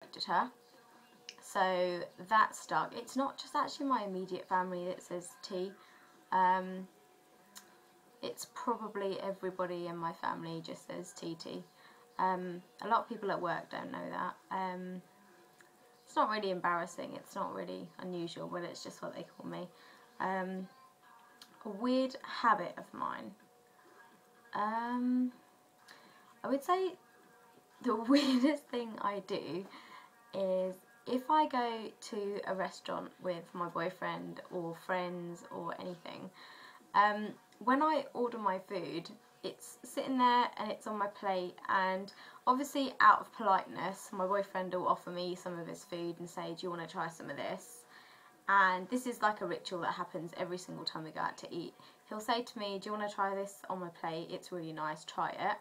corrected her. So that stuck. It's not just actually my immediate family that says T. It's probably everybody in my family just says TT. A lot of people at work don't know that. It's not really embarrassing, it's not really unusual, but it's just what they call me. A weird habit of mine. I would say the weirdest thing I do is if I go to a restaurant with my boyfriend or friends or anything, when I order my food, it's sitting there and it's on my plate, and obviously out of politeness my boyfriend will offer me some of his food and say, do you want to try some of this? And this is like a ritual that happens every single time we go out to eat. He'll say to me, do you want to try this on my plate? It's really nice, try it.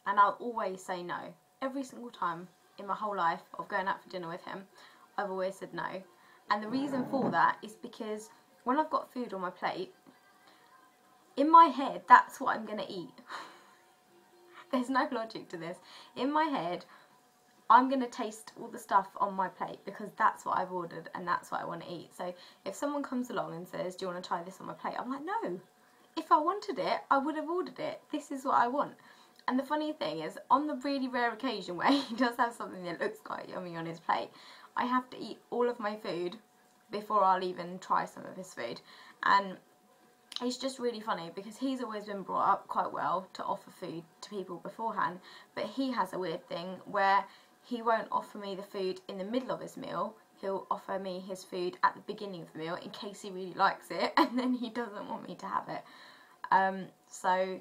And I'll always say no. Every single time in my whole life of going out for dinner with him, I've always said no. And the reason for that is because when I've got food on my plate, in my head, that's what I'm going to eat. There's no logic to this. In my head, I'm going to taste all the stuff on my plate because that's what I've ordered and that's what I want to eat. So if someone comes along and says, do you want to try this on my plate? I'm like, no. If I wanted it, I would have ordered it. This is what I want. And the funny thing is, on the really rare occasion where he does have something that looks quite yummy on his plate, I have to eat all of my food before I'll even try some of his food. And it's just really funny because he's always been brought up quite well to offer food to people beforehand, but he has a weird thing where he won't offer me the food in the middle of his meal. He'll offer me his food at the beginning of the meal in case he really likes it, and then he doesn't want me to have it. So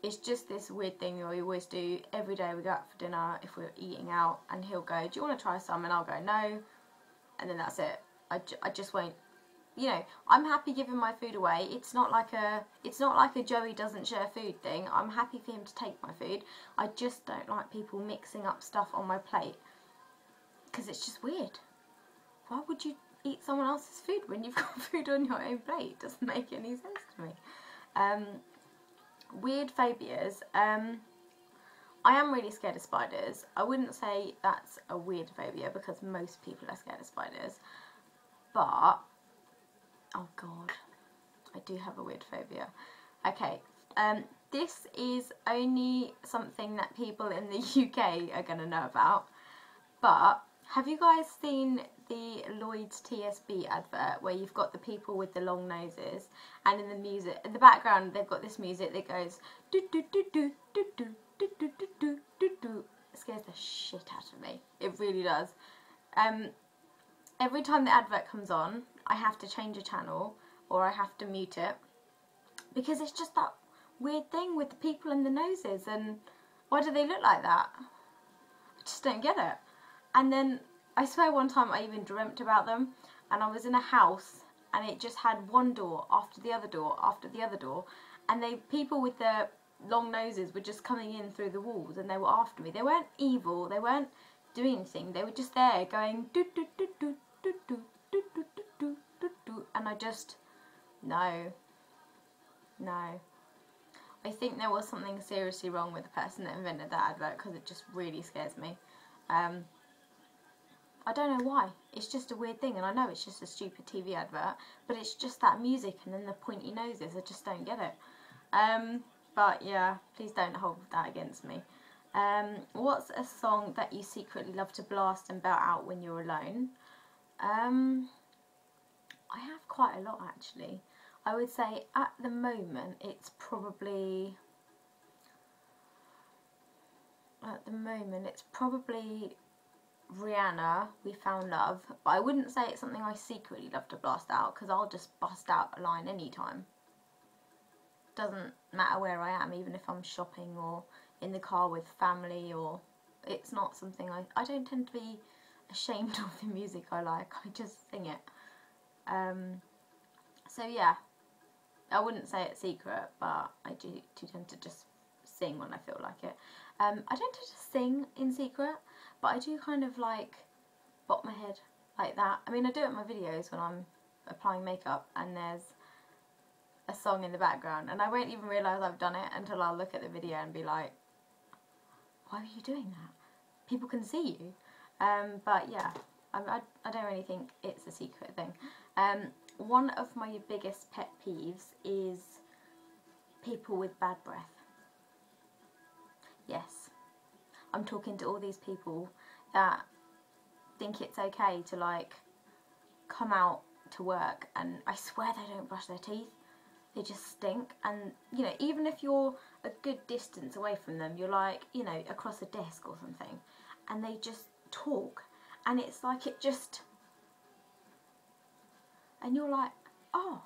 it's just this weird thing that we always do. Every day we go out for dinner if we're eating out, and he'll go, do you want to try some? And I'll go, no, and then that's it. I just won't. You know, I'm happy giving my food away. It's not like a Joey doesn't share food thing. I'm happy for him to take my food. I just don't like people mixing up stuff on my plate because it's just weird. Why would you eat someone else's food when you've got food on your own plate? It doesn't make any sense to me. Weird phobias. I am really scared of spiders. I wouldn't say that's a weird phobia because most people are scared of spiders. But oh god, I do have a weird phobia. Okay, this is only something that people in the UK are going to know about, but have you guys seen the Lloyd's TSB advert where you've got the people with the long noses, and in the music, in the background they've got this music that goes do do do do do do do do do do do do. It scares the shit out of me. It really does. Every time the advert comes on, I have to change a channel or I have to mute it because it's just that weird thing with the people and the noses, and why do they look like that? I just don't get it. And then I swear one time I even dreamt about them, and I was in a house and it just had one door after the other door after the other door, and people with the long noses were just coming in through the walls and they were after me. They weren't evil, they weren't doing anything, they were just there going do do do do do do do do do do do do, and I just no. I think there was something seriously wrong with the person that invented that advert because it just really scares me. I don't know why. It's just a weird thing, and I know it's just a stupid TV advert, but it's just that music and then the pointy noses. I just don't get it. But yeah, please don't hold that against me. What's a song that you secretly love to blast and belt out when you're alone? I have quite a lot actually. I would say at the moment it's probably Rihanna, We Found Love, but I wouldn't say it's something I secretly love to blast out because I'll just bust out a line anytime. Doesn't matter where I am, even if I'm shopping or in the car with family, or it's not something I don't tend to be ashamed of the music I like, I just sing it. So yeah, I wouldn't say it's secret, but I do tend to just sing when I feel like it. I don't tend to sing in secret, but I do kind of like bop my head like that. I mean, I do it in my videos when I'm applying makeup and there's a song in the background, and I won't even realise I've done it until I'll look at the video and be like, why are you doing that? People can see you. But yeah, I don't really think it's a secret thing. One of my biggest pet peeves is people with bad breath. Yes, I'm talking to all these people that think it's okay to like come out to work and I swear they don't brush their teeth. They just stink. And you know, even if you're a good distance away from them, you're like, you know, across a desk or something, and they just talk, and it's like it just, and you're like, oh,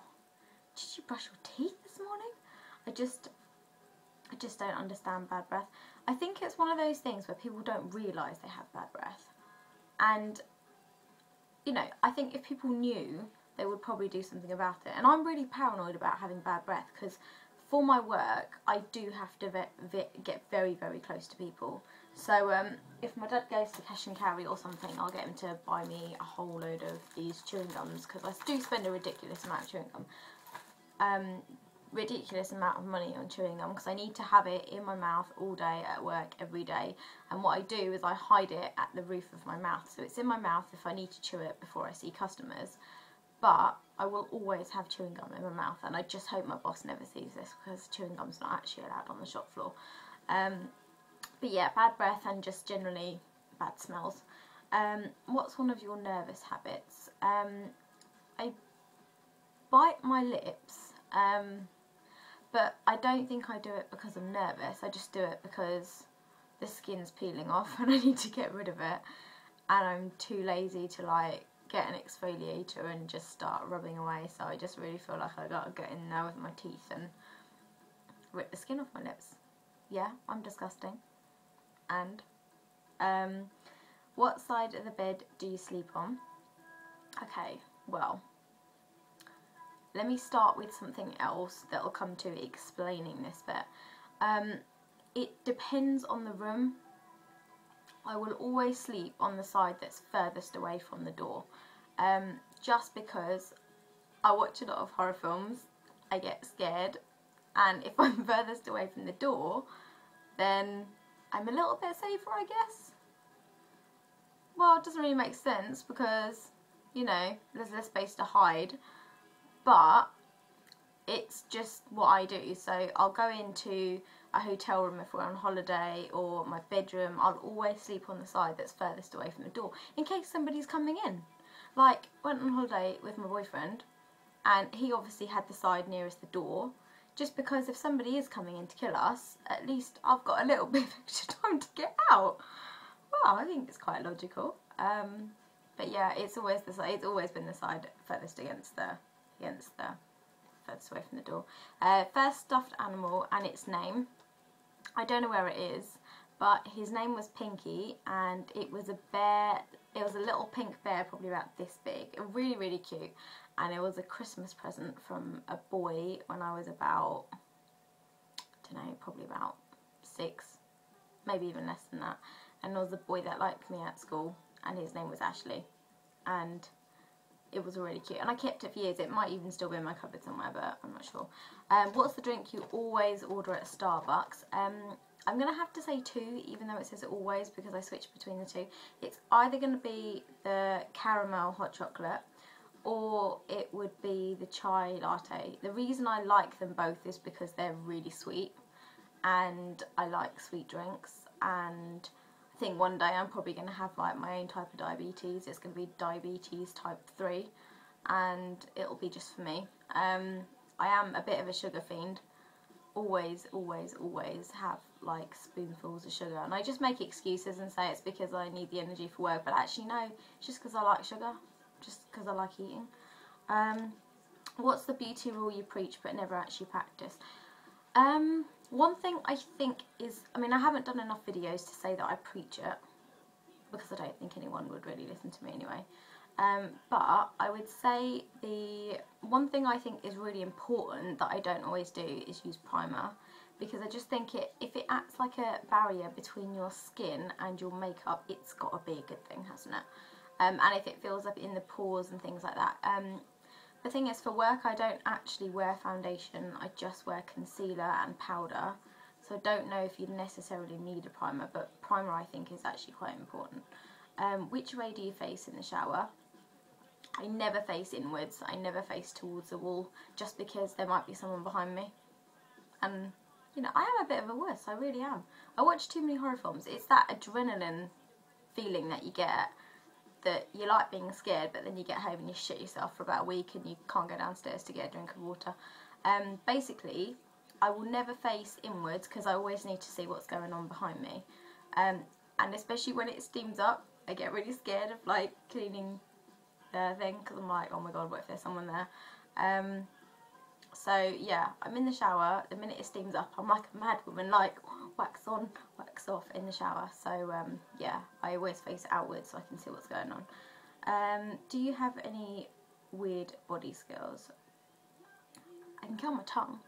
did you brush your teeth this morning? I just don't understand bad breath. I think it's one of those things where people don't realise they have bad breath. And, you know, I think if people knew, they would probably do something about it. And I'm really paranoid about having bad breath because for my work, I do have to get very, very close to people. So if my dad goes to cash and carry or something, I'll get him to buy me a whole load of these chewing gums because I do spend a ridiculous amount of chewing gum. Ridiculous amount of money on chewing gum because I need to have it in my mouth all day at work every day, and what I do is I hide it at the roof of my mouth, so it's in my mouth if I need to chew it before I see customers, but I will always have chewing gum in my mouth, and I just hope my boss never sees this because chewing gum's not actually allowed on the shop floor. But yeah, bad breath and just generally bad smells. What's one of your nervous habits? I bite my lips, but I don't think I do it because I'm nervous. I just do it because the skin's peeling off and I need to get rid of it, and I'm too lazy to like get an exfoliator and just start rubbing away, so I just really feel like I gotta get in there with my teeth and rip the skin off my lips. Yeah, I'm disgusting. And what side of the bed do you sleep on? Okay, well, let me start with something else that will come to explaining this bit. It depends on the room. I will always sleep on the side that's furthest away from the door. Just because I watch a lot of horror films, I get scared, and if I'm furthest away from the door, then I'm a little bit safer, I guess. Well, it doesn't really make sense because, you know, there's less space to hide. But it's just what I do. So I'll go into a hotel room if we're on holiday, or my bedroom. I'll always sleep on the side that's furthest away from the door in case somebody's coming in. Like, went on holiday with my boyfriend and he obviously had the side nearest the door, just because if somebody is coming in to kill us, at least I've got a little bit of extra time to get out. Well, I think it's quite logical. But yeah, it's always the side. It's always been the side furthest against the furthest away from the door. First stuffed animal and its name. I don't know where it is, but his name was Pinky, and it was a bear. It was a little pink bear, probably about this big. Really, really cute. And it was a Christmas present from a boy when I was about, I don't know, probably about 6, maybe even less than that. And it was a boy that liked me at school, and his name was Ashley. And it was really cute, and I kept it for years. It might even still be in my cupboard somewhere, but I'm not sure. What's the drink you always order at Starbucks? I'm going to have to say 2, even though it says always, because I switch between the 2. It's either going to be the caramel hot chocolate, or it would be the chai latte. The reason I like them both is because they're really sweet, and I like sweet drinks, and I think one day I'm probably going to have like my own type of diabetes. It's going to be diabetes type 3, and it'll be just for me. I am a bit of a sugar fiend. Always, always, always have like spoonfuls of sugar, and I just make excuses and say it's because I need the energy for work, but actually no, it's just because I like sugar, just because I like eating. What's the beauty rule you preach but never actually practice? One thing I think is, I mean, I haven't done enough videos to say that I preach it, because I don't think anyone would really listen to me anyway. But I would say the one thing I think is really important that I don't always do is use primer, because I just think if it acts like a barrier between your skin and your makeup, it's got to be a good thing, hasn't it? And if it fills up in the pores and things like that. The thing is, for work I don't actually wear foundation, I just wear concealer and powder, so I don't know if you necessarily need a primer, but primer I think is actually quite important. Which way do you face in the shower? I never face inwards. I never face towards the wall, just because there might be someone behind me. And, you know, I am a bit of a wuss. I really am. I watch too many horror films. It's that adrenaline feeling that you get, that you like being scared, but then you get home and you shit yourself for about a week and you can't go downstairs to get a drink of water. Basically, I will never face inwards because I always need to see what's going on behind me. And especially when it steams up, I get really scared of like cleaning the thing, because I'm like, oh my god, what if there's someone there? So yeah, I'm in the shower. The minute it steams up, I'm like a mad woman, like wax on, wax off in the shower. So yeah, I always face outwards so I can see what's going on. Do you have any weird body skills? I can kill my tongue.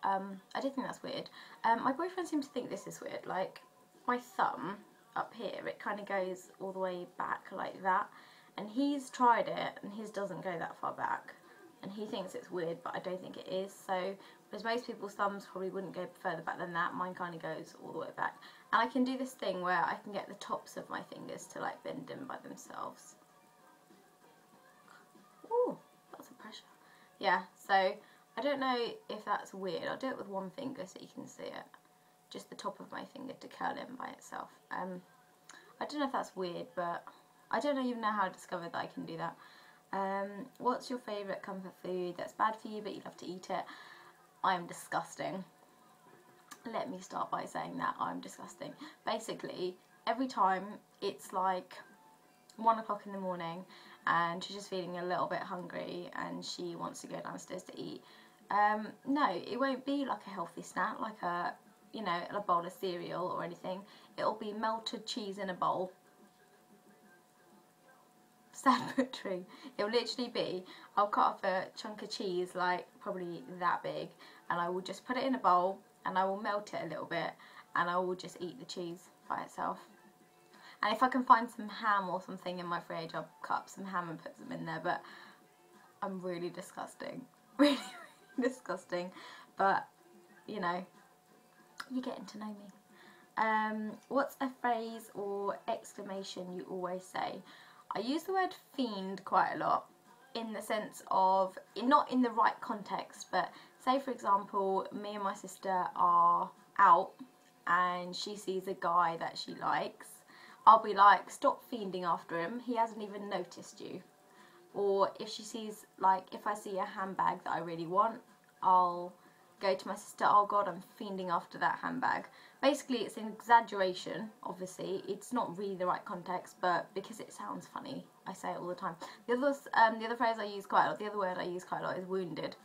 I don't think that's weird. My boyfriend seems to think this is weird. Like, my thumb up here, it kind of goes all the way back like that. And he's tried it, and his doesn't go that far back. And he thinks it's weird, but I don't think it is. So, whereas most people's thumbs probably wouldn't go further back than that, mine kind of goes all the way back. And I can do this thing where I can get the tops of my fingers to like bend in by themselves. Ooh, lots of pressure. Yeah, so I don't know if that's weird. I'll do it with one finger so you can see it. Just the top of my finger to curl in by itself. I don't know if that's weird, but I don't even know how I discovered that I can do that. What's your favourite comfort food that's bad for you but you love to eat it? I'm disgusting. Let me start by saying that I'm disgusting. Basically, every time it's like 1 o'clock in the morning and she's just feeling a little bit hungry and she wants to go downstairs to eat, no, it won't be like a healthy snack, like a, you know, a bowl of cereal or anything. It'll be melted cheese in a bowl. Sad but true. It'll literally be, I'll cut off a chunk of cheese like probably that big, and I will just put it in a bowl and I will melt it a little bit and I will just eat the cheese by itself. And if I can find some ham or something in my fridge, I'll cut up some ham and put them in there. But I'm really disgusting. Really, really disgusting. But, you know, you're getting to know me. What's a phrase or exclamation you always say? I use the word fiend quite a lot, in the sense of, not in the right context, but say for example, me and my sister are out and she sees a guy that she likes. I'll be like, stop fiending after him, he hasn't even noticed you. Or if she sees, like, if I see a handbag that I really want, I'll go to my sister, oh god, I'm fiending after that handbag. Basically, it's an exaggeration, obviously. It's not really the right context, but because it sounds funny, I say it all the time. The other phrase I use quite a lot, the other word I use quite a lot is wounded.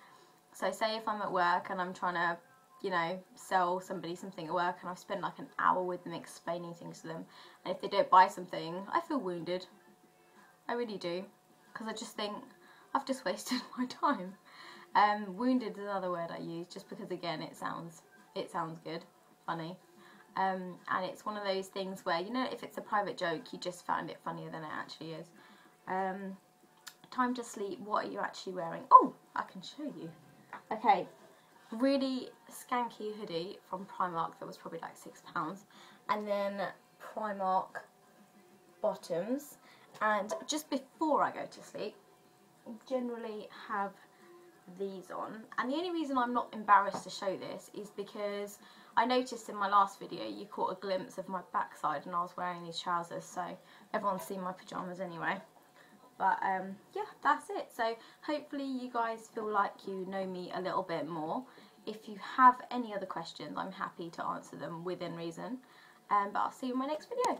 So say if I'm at work and I'm trying to, you know, sell somebody something at work and I've spent like an hour with them explaining things to them, and if they don't buy something, I feel wounded. I really do. Because I just think, I've just wasted my time. Wounded is another word I use, just because again it sounds good, funny, and it's one of those things where, you know, if it's a private joke, you just find it funnier than it actually is. Time to sleep. What are you actually wearing? Oh, I can show you. Okay, really skanky hoodie from Primark that was probably like £6, and then Primark bottoms. And just before I go to sleep, I generally have these on, and the only reason I'm not embarrassed to show this is because I noticed in my last video you caught a glimpse of my backside and I was wearing these trousers, so everyone's seen my pyjamas anyway. But yeah, that's it. So hopefully you guys feel like you know me a little bit more. If you have any other questions, I'm happy to answer them within reason, but I'll see you in my next video.